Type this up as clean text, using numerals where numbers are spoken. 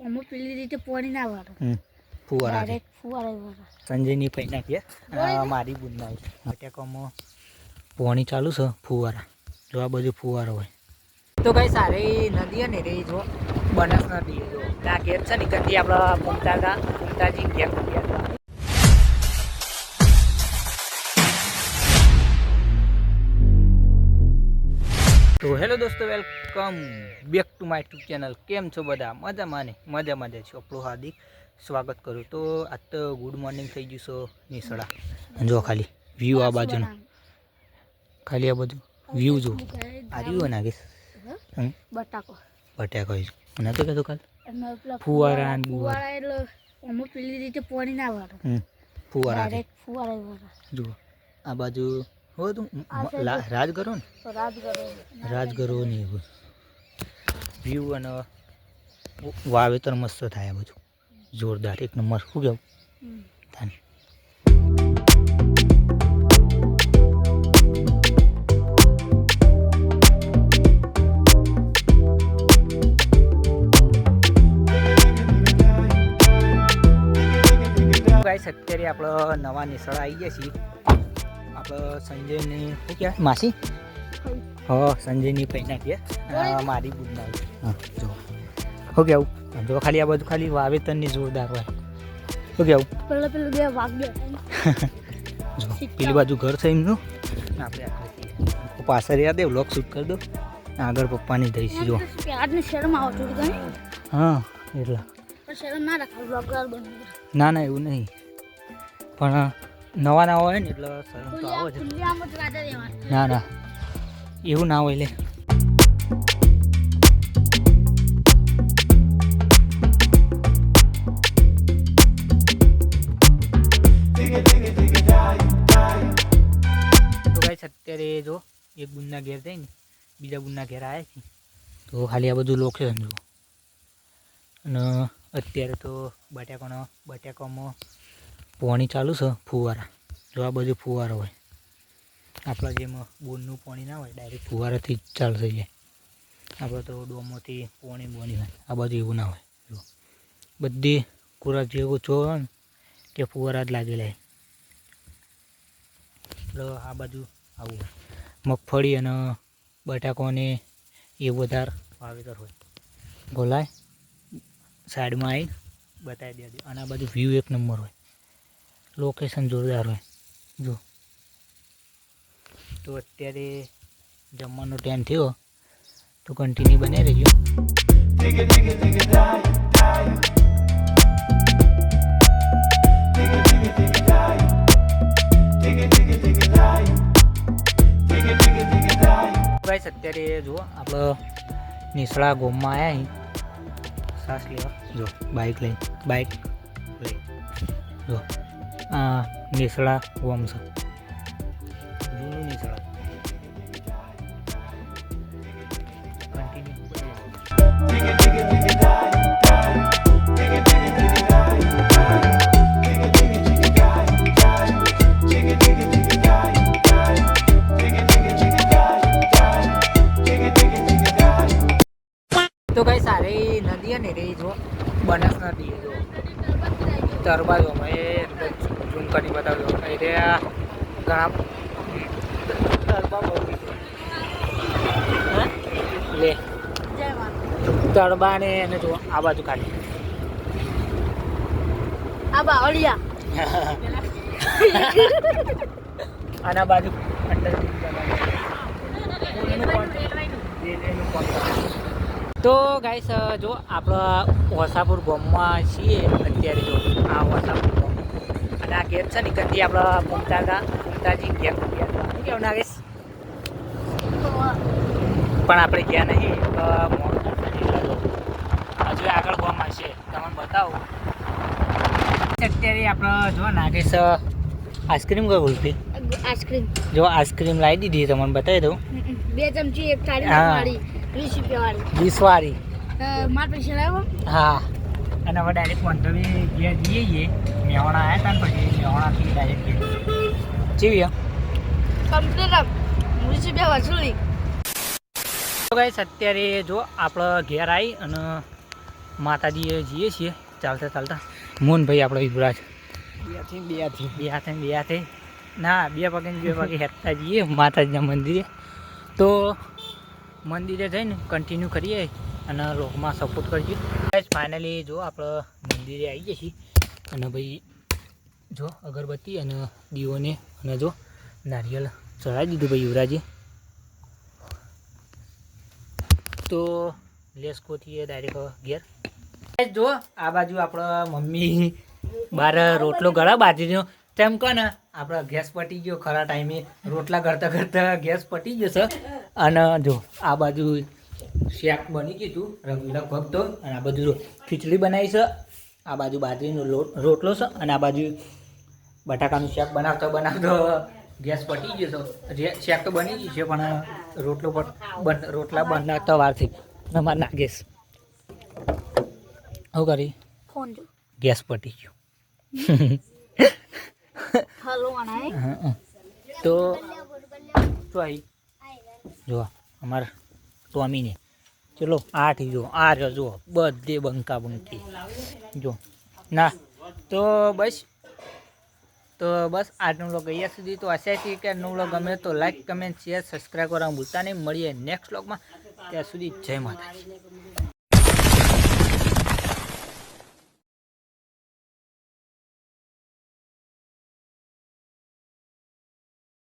અમુક પેલી રીતે પાણી ના વાળો ફુવારા ડાયરેક્ટ ફુવારા વાળો સંજયની પૈના કે મારી બુંદા બટાકામાં પાણી ચાલુ છે ફુવારા જો આ બધું ફુવારો હોય તો કઈ સારી નદી ને રે જો બનાસ નદી જો આ ઘેર છે ને કંદી આપણા પુમતાજી ઘેર તો હેલો દોસ્તો welcome back to my YouTube channel કેમ છો બધા મજામાં છું આપણું હાર્દિક સ્વાગત કરું તો આજ તો ગુડ મોર્નિંગ થઈ ગયું છો નિસળા જો ખાલી વ્યૂ આ બાજુનું ખાલી આ બધું વ્યૂ જો આ રહ્યું નાગેશ બટાકો મને તો કીધું કાલ ફુવારા એટલે અમુક પેલી રીતે પાણી ના વાળો ફુવારા ડાયરેક્ટ ફુવારા વાળો જુઓ આ બાજુ હો તું રાજગરો ને રાજગરો ને એવું વ્યૂ અને વાવેતર મસ્ત થાય બધું જોરદાર એક નંબર શું કેવું થાય ગાઈસ અત્યારે આપણે નવા નિસળા આવી ગયા છીએ આપણે સંજયની શું કહેવાય માસી સંજયની પૈના કે મારી બુંદા હા જો શું કેવું જો ખાલી આ બધું ખાલી વાવેતરની જોરદાર હોય શું કેવું પેલું બે વાગ્યા જો પેલી બાજુ ઘર છે એમનું આપણે પાછળ યાદ દે વ્લોગ શૂટ કરી દો આગળ પપ્પાની દઈશું જો આજની શહેરમાં આવો છો તમે હા એટલા શહેર ના રાખો બ્લોગર બની ના એવું નહીં પણ નવા હોય ને એટલે શરમ તો આવો જ ના એવું ના હોય લે તો ગાઈસ અત્યારે જો એક બુનના ઘેર જઈને બીજા બુનના ઘેર આવ્યા છે તો ખાલી આ બધું લોકેશન જુઓ અને અત્યારે તો બટાકામાં પાણી ચાલુ છે ફુવારા જો આ બધું ફુવારો હોય આપણા જેમાં બોરનું પાણી ના હોય ડાયરેક્ટ ફુવારાથી જ ચાલુ થઈ જાય આપણે તો ડોમોથી પાણી હોય આ બધું એવું ના હોય જો બધી કુરા જેવું જોવો ને કે ફુવારા જ લાગેલા એટલે આ બાજુ આવું હોય મગફળી અને બટાકોને એ વધારે વાવેતર હોય બોલાય સાઈડમાં આવી બતાવી દે અને આ બાજુ વ્યૂ એક નંબર હોય લોકેશન જોરદાર હોય જો તો અત્યારે જમવાનો ટાઈમ થયો તો કન્ટિન્યુ બને રહેજો ગાઈસ અત્યારે જો આપણે નિસળા ગોમમાં આવ્યા શ્વાસ લેવા જો બાઇક લઈ જો આ નિસળા ગોમ છે જૂનું નિસળા તો કઈ સારી નદી ને રે જો બનાસ નદી જો તરબા જો મેં ઝૂમ કરી બતાવ્યો એ ઘણા તરબા બહુ લે તરબા ને એને જો આ બાજુ કાઢી આ બાવળિયા આના બાજુ અંડર તો ગાઈસ જો આપણા વસાપુર ગામમાં છીએ અત્યારે જો આ વસાપુર ગામ અને આ ઘેર છે ને કંદી આપણા પુમતાજી ઘેર કેવું ના ગાઈસ પણ આપણે ગયા નહીં હજુ આગળ ગામમાં છે તમને બતાવું અત્યારે આપણે જો નાગેશ આઈસ્ક્રીમ કઈ બોલતી જો આઈસ્ક્રીમ લાવી દીધી તમને બતાવી દઉં 2 ચમચી એક થાળી વાળી 20 રૂપિયા વાળી 20 વાળી માર પૈસા લાવ્યો હા અને હવે ડાયરેક્ટ મંડળી ઘેર જઈએ મેહોણા આવ્યા હતા ને પછી મેહોણાથી ડાયરેક્ટ ઘેર જીવીએ કમ્પ્લીટ 20 રૂપિયા વસૂલી તો ગાઈસ અત્યારે જો આપણે ઘેર આવી અને માતાજીએ જઈએ છીએ ચાલતા ચાલતા. મોહનભાઈ આપણો યુવરાજ બે હાથે ના બે પગે હેરતા જઈએ માતાજીના મંદિરે. તો મંદિરે જઈને કન્ટિન્યુ કરીએ અને લોકોમાં સપોર્ટ કરજો. ફાઇનલી જો આપણે મંદિરે આવી જઈએ છીએ અને ભાઈ જો અગરબત્તી અને દીવોને અને જો નારિયેળ ચડાવી દીધું ભાઈ યુવરાજે. તો લેસકોથી ડાયરેક્ટ ઘેર. જો આ બાજુ આપણા મમ્મી બાર રોટલો ગળા બાજરીનો તેમ કહો ને આપણે ગેસ પટી ગયો ખરા ટાઈમે રોટલા કરતાં કરતાં ગેસ પટી ગયો છે. અને જો આ બાજુ શાક બની ગયું હતું રંગીલા ભગતો અને આ બાજુ ખીચડી બનાવી છે. આ બાજુ બાજરીનો રોટલો છે અને આ બાજુ બટાકાનું શાક બનાવતો ગેસ પટી ગયો છે. શાક તો બની ગયું છે પણ રોટલા બનાવતા વાર થઈ અમારે ના ગેસ શું કરી ફોન જો ગેસ પટી ગયો. હલો આના તો ચોઈ જો અમારે ટોમીને ચલો 8 જો આ રહ્યો જુઓ બધે બંકા બંકી જો ના. તો બસ આજનો વ્લોગ અહીંયા સુધી. તો આશા છે કે આજનો વ્લોગ ગમે તો લાઈક કમેન્ટ શેર સબસ્ક્રાઈબ કરવાનું ભૂલતા નહીં. મળીએ નેક્સ્ટ વ્લોગમાં. ત્યાં સુધી જય માતાજી.